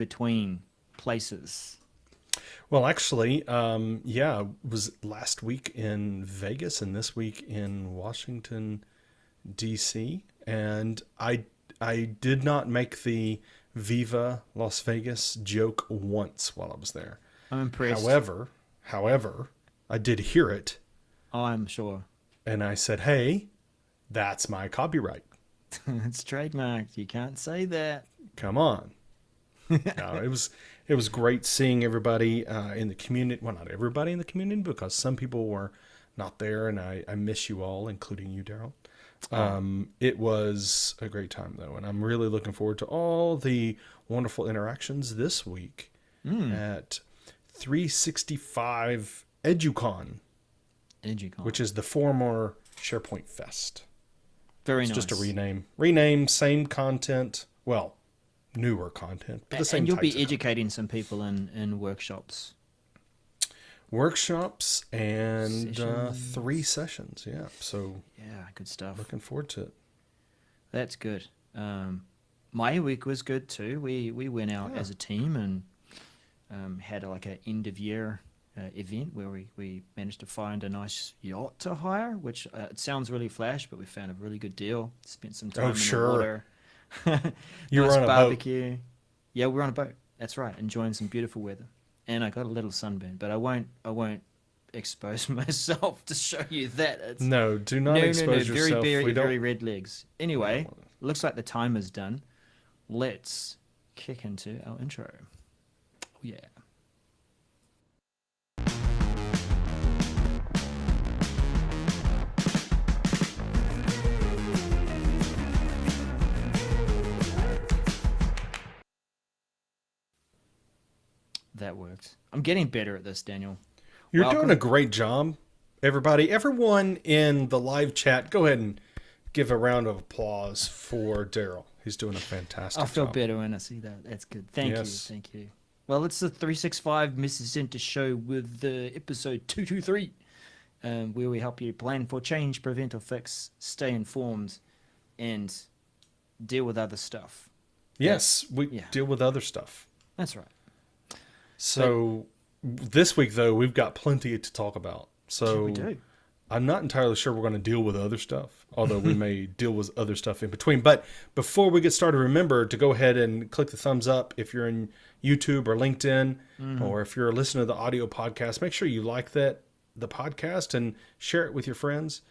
between places? Well, actually, it was last week in Vegas and this week in Washington, D.C. And I did not make the Viva Las Vegas joke once while I was there. I'm impressed. However, I did hear it, I'm sure. and I said, "Hey, that's my copyright. It's trademarked. You can't say that. Come on." No, it was great seeing everybody in the community. Well, not everybody in the community, because some people were not there, and I miss you all, including you, Darrell. It was a great time, though, and I'm really looking forward to all the wonderful interactions this week at 365 EduCon, which is the former SharePoint Fest. Very It's nice. just a rename, same content. Well, newer content, but the same. And you'll types be of content. educating some people in workshops. Workshops and Sessions. 3 sessions. Yeah, so Yeah, good stuff. looking forward to it. That's good. My week was good too. We went out as a team and had like an end of year event where we managed to find a nice yacht to hire, which it sounds really flash, but we found a really good deal. Spent some time in sure. the water. You were Nice on a boat. barbecue. Yeah, we were on a boat. That's right, enjoying some beautiful weather. And I got a little sunburn, but I won't expose myself to show you that. It's No, do not expose very yourself. We don't. very red legs. Anyway, looks like the timer's done. Let's kick into our intro. Oh yeah. That worked. I'm getting better at this, Daniel. You're Welcome. doing a great job, everybody. Everyone in the live chat, go ahead and give a round of applause for Darrell. He's doing a fantastic I feel job. better when I see that. That's good. Thank Yes. you. Thank you. Well, it's the 365 Mrs. Center show with episode 223, where we help you plan for change, prevent or fix, stay informed, and deal with other stuff. Yes, we Yeah. deal with other stuff. That's right. So this week, though, we've got plenty to talk about. So We do. I'm not entirely sure we're going to deal with other stuff, although we may deal with other stuff in between. But before we get started, remember to go ahead and click the thumbs up if you're in YouTube or LinkedIn, or if you're listening to the audio podcast. Make sure you like the podcast, and share it with your friends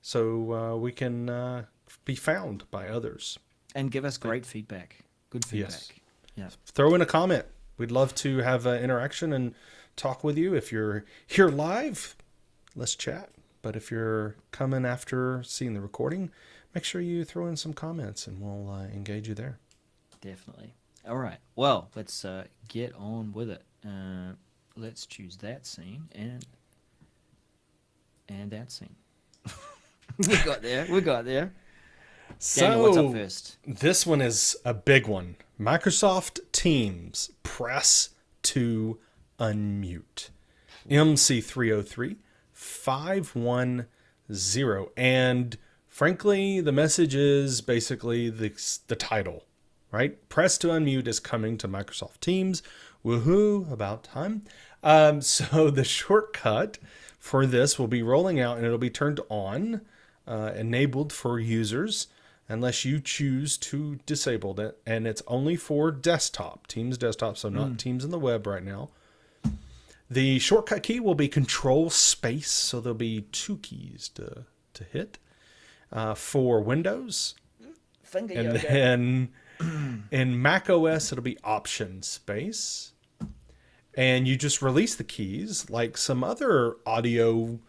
so we can be found by others. And give us great feedback. Good feedback. Yes. Yeah. Throw in a comment. We'd love to have interaction and talk with you. If you're here live, let's chat. But if you're coming after seeing the recording, make sure you throw in some comments and we'll engage you there. Definitely. All right. Well, let's get on with it. Let's choose that scene and that scene. We got there. Daniel, what's up first? This one is a big one. Microsoft Teams, press to unmute. MC303 510. And frankly, the message is basically the title, right? Press to unmute is coming to Microsoft Teams. Woohoo, about time. So the shortcut for this will be rolling out, and it'll be turned on, enabled for users, unless you choose to disable it. And it's only for desktop, Teams desktop, so not Teams in the web right now. The shortcut key will be Control Space, so there'll be 2 keys to hit for Windows. Finger And yoga. then in Mac OS, it'll be Option Space. And you just release the keys like some other audio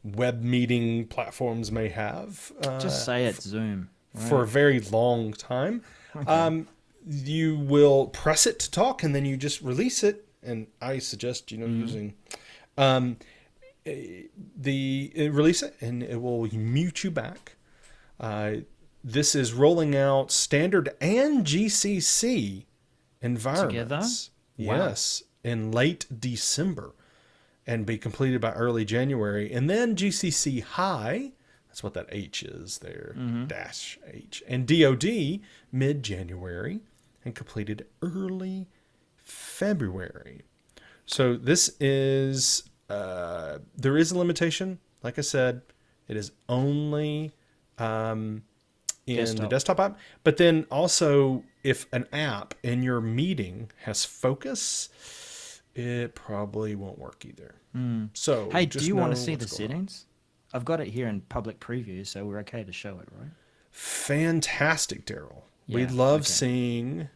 web meeting platforms may have. Just say it, Zoom. Right? For a very long time. Okay. You will press it to talk, and then you just release it. And I suggest using release it, and it will mute you back. This is rolling out standard and GCC environments. Together? Wow. Yes, in late December, and be completed by early January. And then GCC High. That's what that H is there, -H. And DoD, mid-January. and completed early February. So this is, there is a limitation. Like I said, it is only in the desktop app. But then also, if an app in your meeting has focus, it probably won't work either. So Hey, just do you want to know see the what's going on. settings? I've got it here in public preview, so we're okay to show it, right? Fantastic, Darrell. We Yeah, love okay. seeing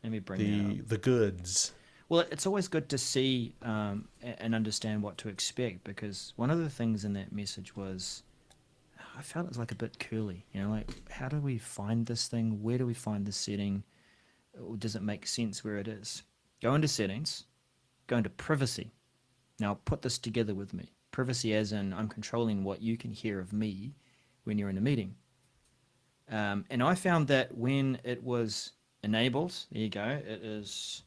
Let me bring that up. the goods. Well, it's always good to see and understand what to expect, because one of the things in that message was I felt it was like a bit curly. You know, like, how do we find this thing? Where do we find this setting? Or does it make sense where it is? Go into settings, go into privacy. Now put this together with me. Privacy as in I'm controlling what you can hear of me when you're in a meeting. And I found that when it was enabled, there you go, it is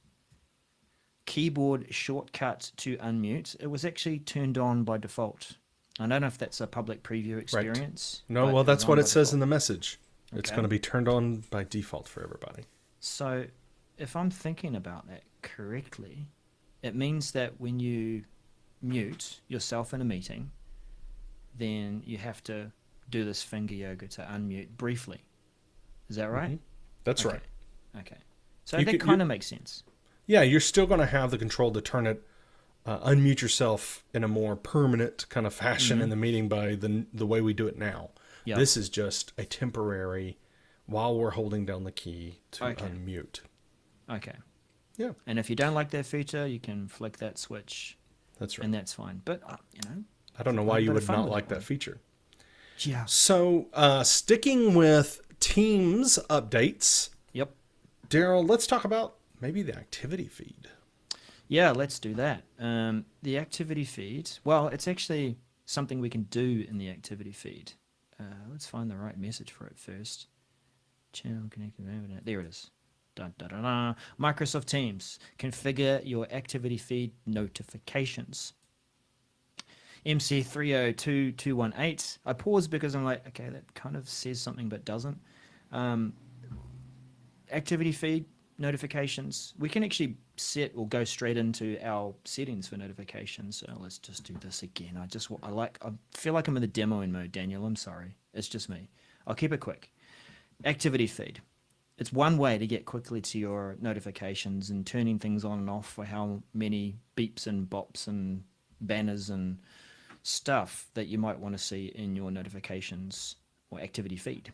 keyboard shortcut to unmute. It was actually turned on by default. I don't know if that's a public preview experience. No, but well, it was that's on what by it says default. in the message. It's Okay. going to be turned on by default for everybody. So if I'm thinking about that correctly, it means that when you mute yourself in a meeting, then you have to do this finger yoga to unmute briefly. Is that right? That's Okay. right. Okay. So You that could- kind of makes sense. Yeah, you're still going to have the control to turn it, unmute yourself in a more permanent kind of fashion in the meeting by the way we do it now. Yep. This is just a temporary while we're holding down the key to Okay. unmute. Okay. Yeah, And if you don't like that feature, you can flick that switch, that's right. and that's fine. But you know, I don't know have why a you bit of would fun not with like that that one. feature. Yeah. So, sticking with Teams updates, Yep. Darrell, let's talk about maybe the activity feed. Yeah, let's do that. The activity feed. Well, it's actually something we can do in the activity feed. Let's find the right message for it first. Channel connected. There it is. Dun, dun, dun, dun. Microsoft Teams. Configure your activity feed notifications. MC302218. I paused because I'm like, okay, that kind of says something but doesn't. Activity feed notifications. We can actually set or go straight into our settings for notifications. So let's just do this again. I feel like I'm in the demoing mode, Daniel. I'm sorry. It's just me. I'll keep it quick. Activity feed. It's one way to get quickly to your notifications and turning things on and off for how many beeps and bops and banners and stuff that you might want to see in your notifications or activity feed.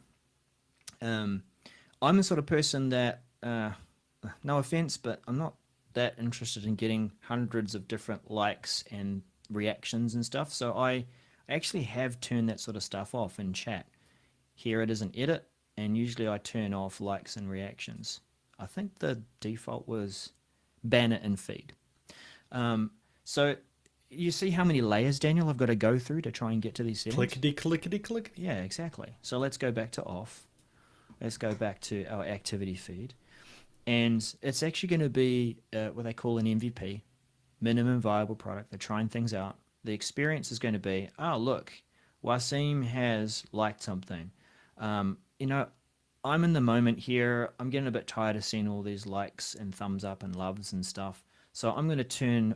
I'm the sort of person that, no offense, but I'm not that interested in getting hundreds of different likes and reactions and stuff. So I actually have turned that sort of stuff off in chat. Here it is in edit, and usually I turn off likes and reactions. I think the default was banner and feed. So you see how many layers, Daniel, I've got to go through to try and get to these settings? Clickety, clickety, clickety. Yeah, exactly. So let's go back to off. Let's go back to our activity feed. And it's actually going to be what they call an MVP, minimum viable product. They're trying things out. The experience is going to be, oh, look, Wasim has liked something. I'm in the moment here. I'm getting a bit tired of seeing all these likes and thumbs up and loves and stuff. So I'm going to turn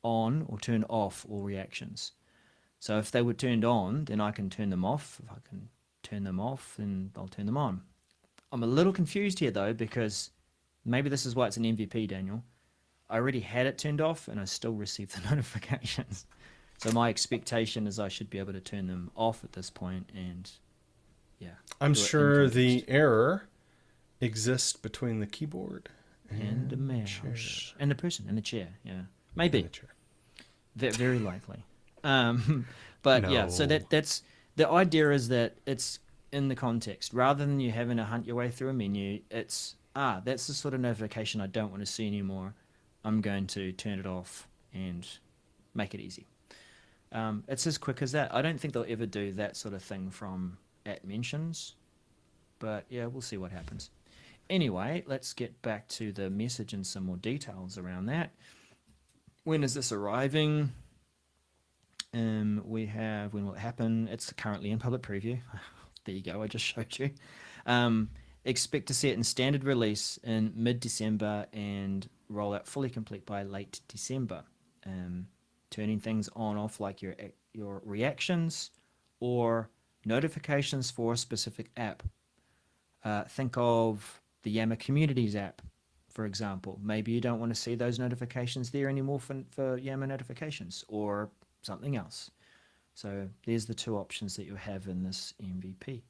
on or turn off all reactions. So if they were turned on, then I can turn them off. If I can turn them off, then I'll turn them on. I'm a little confused here, though, because maybe this is why it's an MVP, Daniel. I already had it turned off, and I still received the notifications. So my expectation is I should be able to turn them off at this point, and yeah. I'm do it in sure context. the error exists between the keyboard And the mouse. chair. And the person in the chair, yeah. Maybe. And the chair. Very likely. But yeah, so No. that's the idea is that it's in the context rather than you having to hunt your way through a menu. It's that's the sort of notification I don't want to see anymore. I'm going to turn it off and make it easy. It's as quick as that. I don't think they'll ever do that sort of thing from at mentions, but yeah, we'll see what happens. Anyway, let's get back to the message and some more details around that. When is this arriving? We have when will it happen? It's currently in public preview. There you go. I just showed you. Expect to see it in standard release in mid-December and roll out fully complete by late December. Turning things on off like your reactions or notifications for a specific app. Think of the Yammer Communities app, for example. Maybe you don't want to see those notifications there anymore for Yammer notifications or something else. So there's the two options that you have in this MVP.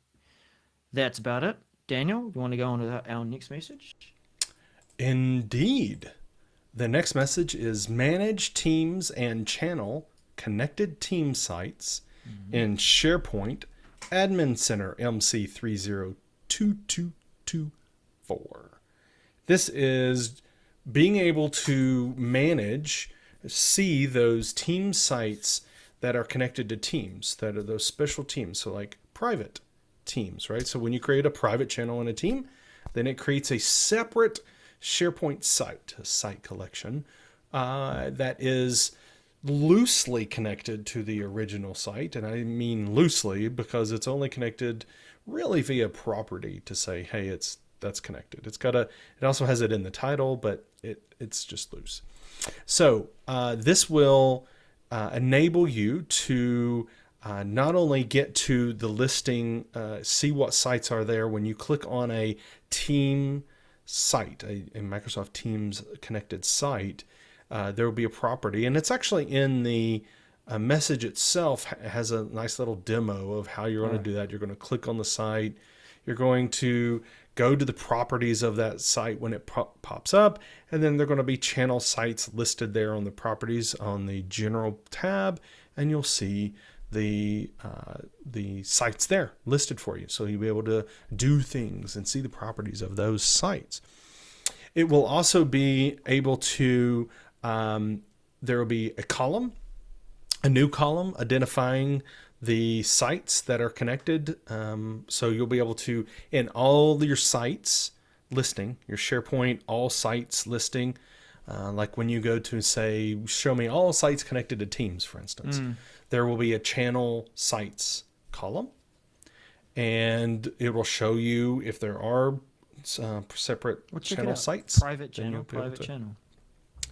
That's about it. Daniel, you want to go on to our next message? Indeed. The next message is manage teams and channel connected team sites in SharePoint Admin Center MC302224. This is being able to see those team sites that are connected to teams, that are those special teams. So like private teams, right? So when you create a private channel in a team, then it creates a separate SharePoint site, a site collection that is loosely connected to the original site. And I mean loosely because it's only connected really via property to say, hey, that's connected. It also has it in the title, but it's just loose. So this will enable you to not only get to the listing, see what sites are there when you click on a team site, a Microsoft Teams connected site. There will be a property, and it's actually in the message itself has a nice little demo of how you're going to do that. You're going to click on the site. You're going to go to the properties of that site when it pops up, and then there are going to be channel sites listed there on the properties on the general tab, and you'll see the sites there listed for you. So you'll be able to do things and see the properties of those sites. It will also be able to, there will be a new column identifying the sites that are connected. So you'll be able to, in all your sites listing, your SharePoint all sites listing, like when you go to say, show me all sites connected to Teams, for instance, there will be a channel sites column, and it will show you if there are separate channel sites. Private channel.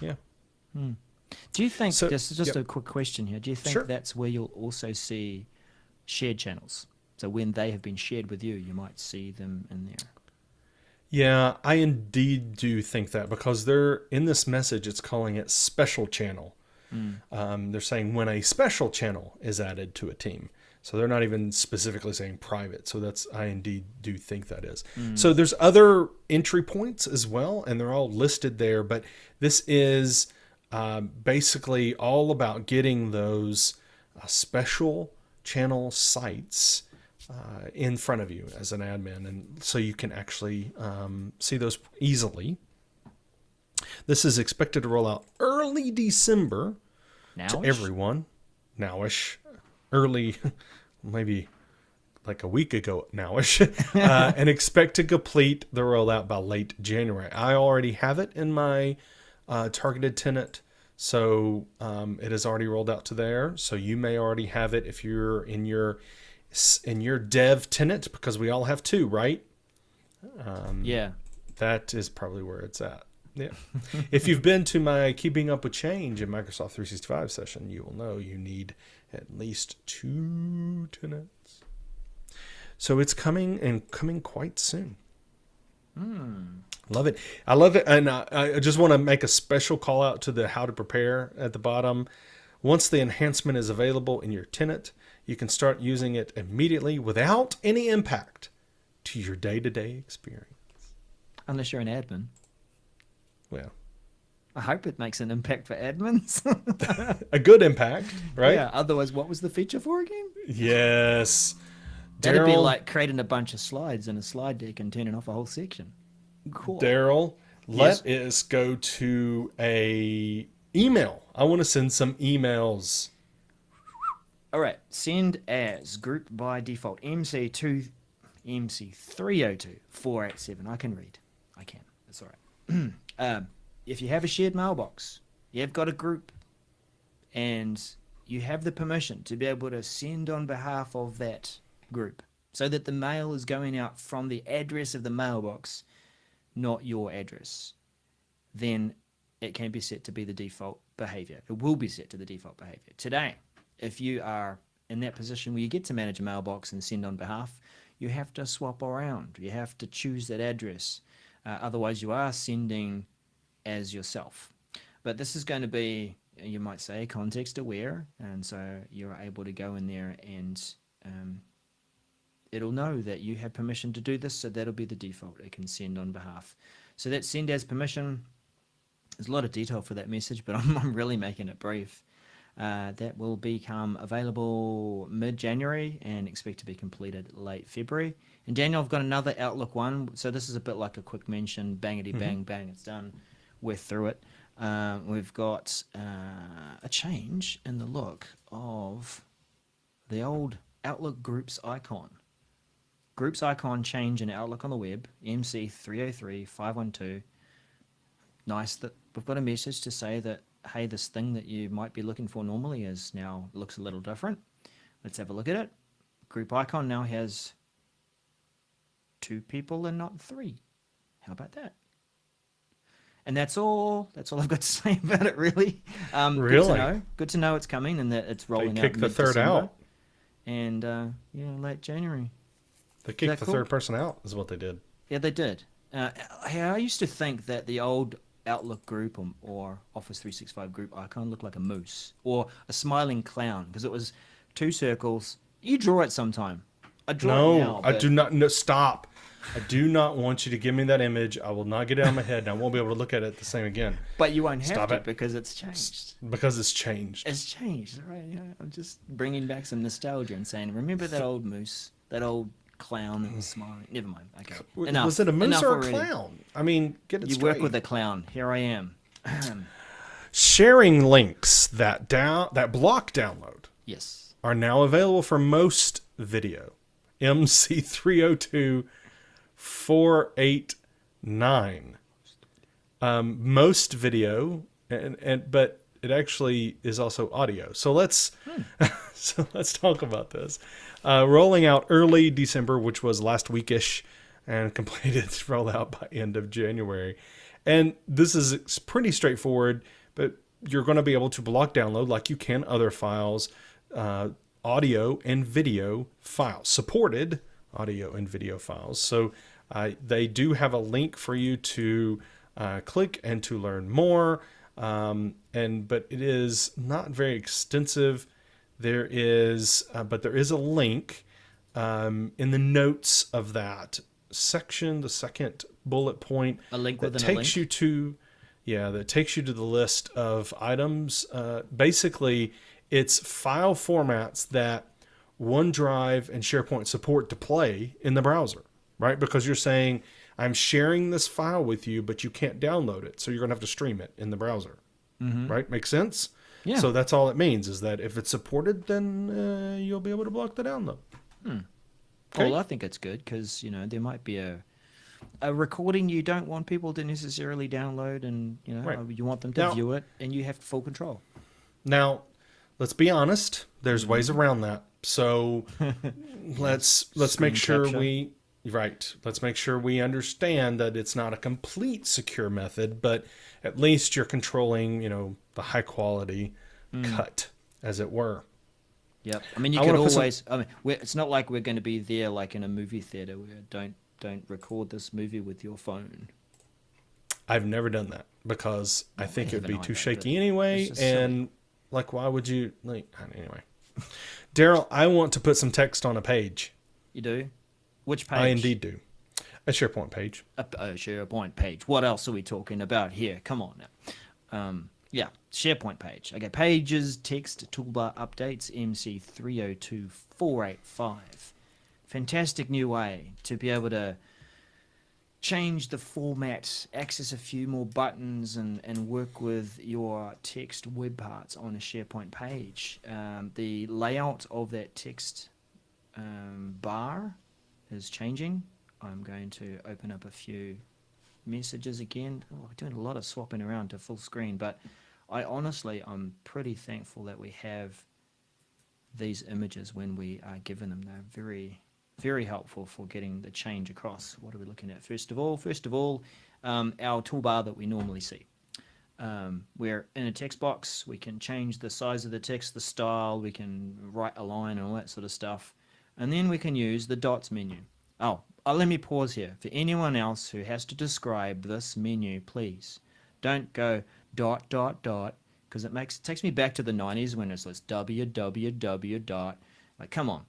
Yeah. Do you think, just a quick question here, do you think that's where you'll also see shared channels? So when they have been shared with you, you might see them in there. Yeah, I indeed do think that, because they're in this message, it's calling it special channel. They're saying when a special channel is added to a team. So they're not even specifically saying private. So I indeed do think that is. So there's other entry points as well, and they're all listed there. But this is basically all about getting those special channel sites in front of you as an admin, and so you can actually see those easily. This is expected to roll out early December to everyone. Nowish. Early, maybe like a week ago nowish. And expect to complete the rollout by late January. I already have it in my targeted tenant, so it has already rolled out to there. So you may already have it if you're in your dev tenant, because we all have two, right? That is probably where it's at. Yeah. If you've been to my Keeping Up with Change in Microsoft 365 session, you will know you need at least 2 tenants. So it's coming, and coming quite soon. Love it. I love it. And I just want to make a special call out to the how to prepare at the bottom. Once the enhancement is available in your tenant, you can start using it immediately without any impact to your day-to-day experience. Unless you're an admin. Well, I hope it makes an impact for admins. A good impact, right? Yeah. Otherwise, what was the feature for again? Yes. That'd be like creating a bunch of slides in a slide deck and turning off a whole section. Cool. Darrell, let us go to a email. I want to send some emails. All right. Send as group by default MC302 487. I can read. I can. That's all right. If you have a shared mailbox, you've got a group, and you have the permission to be able to send on behalf of that group so that the mail is going out from the address of the mailbox, not your address, then it can be set to be the default behavior. It will be set to the default behavior. Today, if you are in that position where you get to manage a mailbox and send on behalf, you have to swap around. You have to choose that address. Otherwise, you are sending as yourself. But this is going to be, you might say, context aware. And so you're able to go in there and it'll know that you have permission to do this. So that'll be the default. It can send on behalf. So that send as permission, there's a lot of detail for that message, but I'm really making it brief. That will become available mid-January and expect to be completed late February. And Daniel, I've got another Outlook one. So this is a bit like a quick mention, bangity bang, bang, it's done. We're through it. We've got a change in the look of the old Outlook Groups icon. Groups icon change in Outlook on the web, MC303512. Nice that we've got a message to say that, hey, this thing that you might be looking for normally is now looks a little different. Let's have a look at it. Group icon now has 2 people and not 3. How about that? And that's all I've got to say about it, really. Really? Good to know it's coming and that it's rolling out. They kicked the third out. And, late January. They kicked the third person out is what they did. Yeah, they did. I used to think that the old Outlook group or Office 365 group icon looked like a moose or a smiling clown because it was 2 circles. You draw it sometime. I draw it now. I do not. No, stop. I do not want you to give me that image. I will not get it out of my head, and I won't be able to look at it the same again. But you won't have to it. because it's changed. Because it's changed. It's changed, right? I'm just bringing back some nostalgia and saying, remember that old moose, that old clown that was smiling? Never mind. Okay. Enough. Was it a moose or a already. Clown? I mean, get it You straight. work with a clown. Here I am. Sharing links that block download. Yes. Are now available for most video. MC302 489. Most video, but it actually is also audio. So let's talk about this. Rolling out early December, which was last weekish, and completed rollout by end of January. And this is pretty straightforward, but you're going to be able to block download like you can other files, audio and video files, supported audio and video files. So they do have a link for you to click and to learn more. But it is not very extensive. There is a link in the notes of that section, the second bullet point, a link that within takes a link? that takes you to the list of items. Basically, it's file formats that OneDrive and SharePoint support to play in the browser, right? Because you're saying, I'm sharing this file with you, but you can't download it. So you're going to have to stream it in the browser, right? Make sense? Yeah. So that's all it means is that if it's supported, then you'll be able to block the download. Okay. Well, I think it's good because, there might be a recording you don't want people to necessarily download and, Right. you want them to view it and you have full control. Now, let's be honest. There's ways around that. So let's make sure capture. let's make sure we understand that it's not a complete secure method, but at least you're controlling, the high quality cut, as it were. Yep. I mean, you I could wanna put always. It's not like we're going to be there like in a movie theater where don't record this movie with your phone. I've never done that because I think it would be haven't too either, shaky but anyway. it's just And why would you anyway? Darrell, I want to put some text on a page. You do? Which page? I indeed do. A SharePoint page. A SharePoint page. What else are we talking about here? Come on now. Yeah, SharePoint page. Okay, pages, text, toolbar updates, MC302485. Fantastic new way to be able to change the format, access a few more buttons, and work with your text web parts on a SharePoint page. The layout of that text bar is changing. I'm going to open up a few messages again. We're doing a lot of swapping around to full screen, but I'm pretty thankful that we have these images when we are given them. They're very very helpful for getting the change across. What are we looking at? First of all, our toolbar that we normally see. Where in a text box, we can change the size of the text, the style, we can write a line and all that sort of stuff. And then we can use the dots menu. Let me pause here. For anyone else who has to describe this menu, please don't go ... because it takes me back to the 90s when it's www. Like, come on.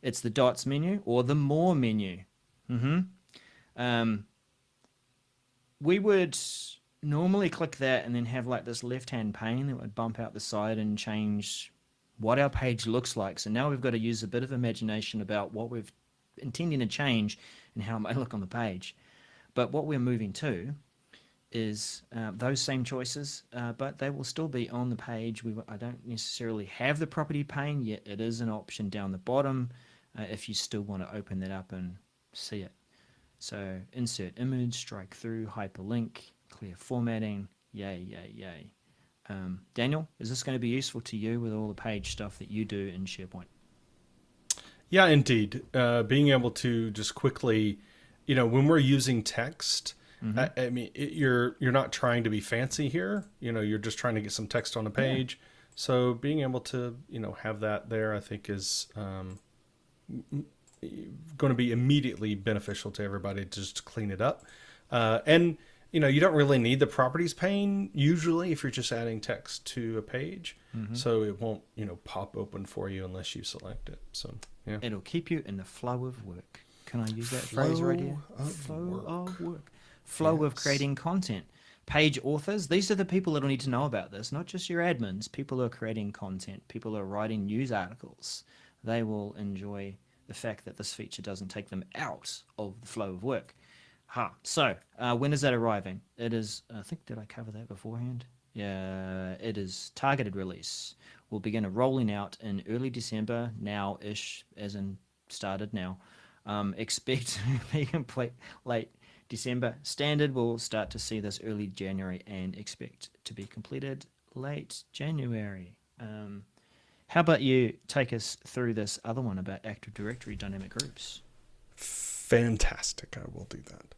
It's the dots menu or the more menu. We would normally click that and then have like this left-hand pane that would bump out the side and change what our page looks like. So now we've got to use a bit of imagination about what we're intending to change and how it may look on the page. But what we're moving to is those same choices, but they will still be on the page. I don't necessarily have the property pane yet. It is an option down the bottom if you still want to open that up and see it. So insert image, strike through, hyperlink, clear formatting, yay. Daniel, is this going to be useful to you with all the page stuff that you do in SharePoint? Yeah, indeed. Being able to just quickly, when we're using text, I mean, you're not trying to be fancy here. You're just trying to get some text on a page. Yeah. So being able to, have that there, I think is going to be immediately beneficial to everybody to just clean it up. And you don't really need the properties pane usually if you're just adding text to a page. So it won't, pop open for you unless you select it. So yeah, it'll keep you in the flow of work. Can I use that phrase right here? Flow of work. Flow of creating content. Page authors, these are the people that'll need to know about this, not just your admins. People who are creating content, people who are writing news articles. They will enjoy the fact that this feature doesn't take them out of the flow of work. So when is that arriving? It is, I think, did I cover that beforehand? Yeah, it is targeted release. We'll begin rolling out in early December, now-ish, as in started now. Expect to be complete late December. Standard, we'll start to see this early January and expect to be completed late January. How about you take us through this other one about Active Directory dynamic groups? Fantastic. I will do that.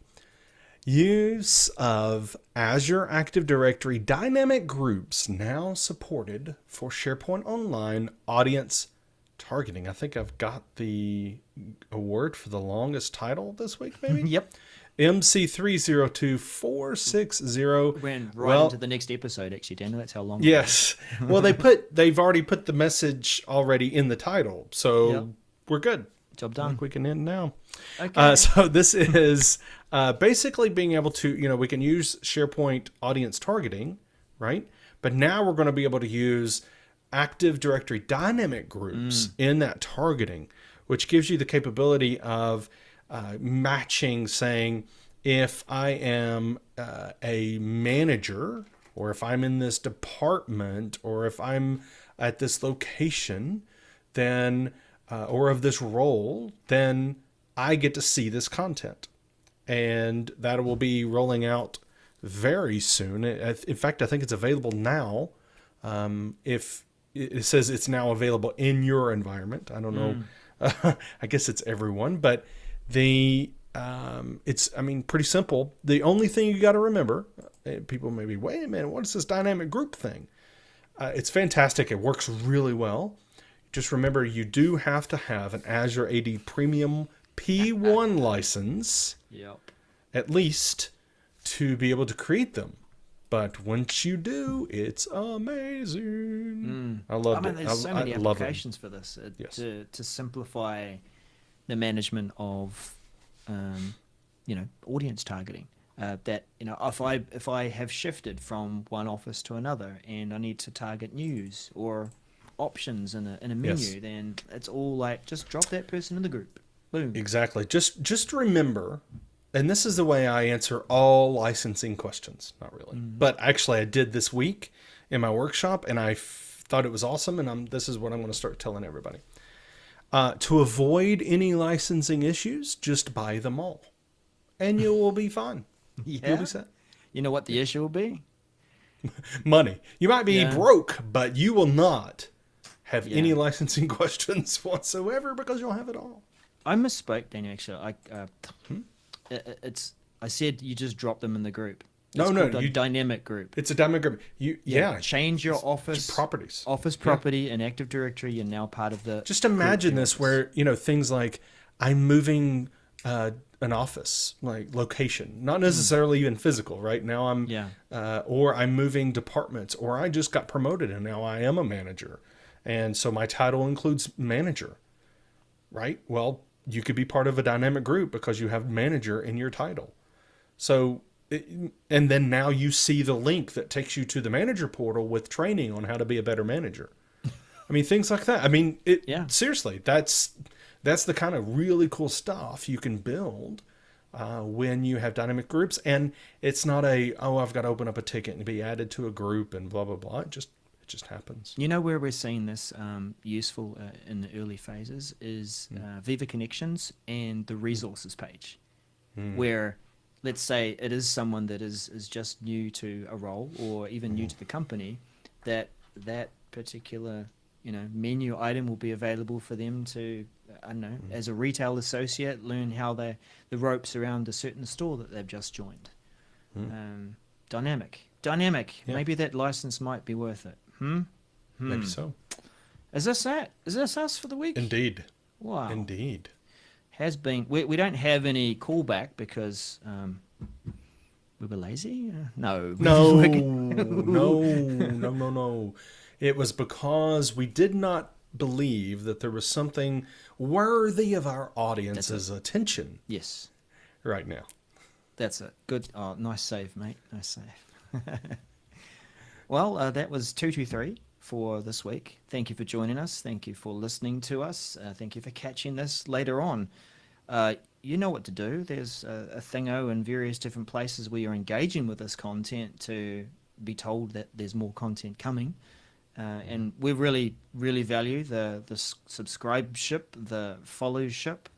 Use of Azure Active Directory dynamic groups now supported for SharePoint Online audience targeting. I think I've got the award for the longest title this week, maybe? Yep. MC302460. Went right into the next episode, actually, Daniel. That's how long. Yes. Well, they've already put the message already in the title, so we're good. Job done. I think we can end now. Okay. So this is basically being able to, we can use SharePoint audience targeting, right? But now we're going to be able to use Active Directory dynamic groups in that targeting, which gives you the capability of matching, saying, if I am a manager, or if I'm in this department, or if I'm at this location, then or of this role, then I get to see this content. And that will be rolling out very soon. In fact, I think it's available now. If it says it's now available in your environment, I don't know. I guess it's everyone, but it's pretty simple. The only thing you got to remember, people may be, wait a minute, what is this dynamic group thing? It's fantastic. It works really well. Just remember, you do have to have an Azure AD Premium P1 license, at least, to be able to create them. But once you do, it's amazing. I love it. There's so many applications for this to simplify the management of, audience targeting. That if I have shifted from one office to another and I need to target news or options in a menu, then it's all like, just drop that person in the group. Boom. Exactly. Just remember, and this is the way I answer all licensing questions. Not really, but actually I did this week in my workshop, and I thought it was awesome. And this is what I'm going to start telling everybody. To avoid any licensing issues, just buy them all, and you will be fine. You'll be set. You know what the issue will be? Money. You might be broke, but you will not have any licensing questions whatsoever because you'll have it all. I misspoke, Daniel. Actually, I said you just drop them in the group. It's No, called a dynamic group. It's a dynamic group. Change your office properties. Office property and Active Directory. You're now part of the. Just imagine this, where things like I'm moving an office, like location, not necessarily even physical. Right now, or I'm moving departments, or I just got promoted and now I am a manager, and so my title includes manager. Right. Well, you could be part of a dynamic group because you have manager in your title. So. And then now you see the link that takes you to the manager portal with training on how to be a better manager. I mean, things like that. I mean, seriously, that's the kind of really cool stuff you can build when you have dynamic groups. And it's not I've got to open up a ticket and be added to a group and blah, blah, blah. It just happens. You know where we're seeing this useful in the early phases is Viva Connections and the resources page, where let's say it is someone that is just new to a role or even new to the company, that particular menu item will be available for them to, I don't know, as a retail associate, learn how the ropes around a certain store that they've just joined. Dynamic. Yeah. Maybe that license might be worth it. Maybe so. Is this it? Is this us for the week? Indeed. Wow. Indeed. Has been. We don't have any callback because we were lazy. No. It was because we did not believe that there was something worthy of our audience's attention. Yes. Right now. That's it. Good. Oh, nice save, mate. Nice save. Well, that was 223 for this week. Thank you for joining us. Thank you for listening to us. Thank you for catching this later on. You know what to do. There's a thingo in various different places where you're engaging with this content to be told that there's more content coming. And we really, really value the subscribe-ship, the fellowship.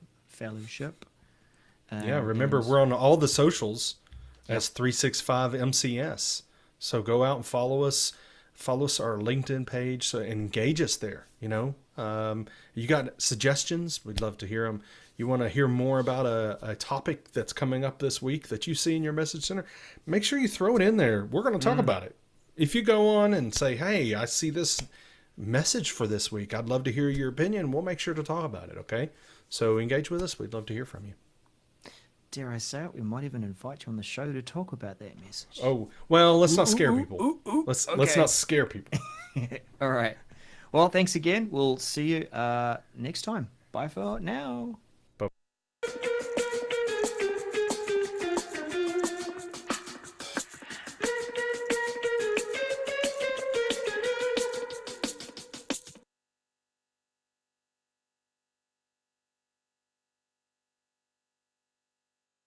Remember, we're on all the socials as 365 MCS. So go out and follow us. Follow us our LinkedIn page. So engage us there. You got suggestions? We'd love to hear them. You want to hear more about a topic that's coming up this week that you see in your message center? Make sure you throw it in there. We're going to talk about it. If you go on and say, hey, I see this message for this week, I'd love to hear your opinion. We'll make sure to talk about it, okay? So engage with us. We'd love to hear from you. Dare I say it? We might even invite you on the show to talk about that message. Oh, well, let's not scare people. Let's not scare people. All right. Well, thanks again. We'll see you next time. Bye for now.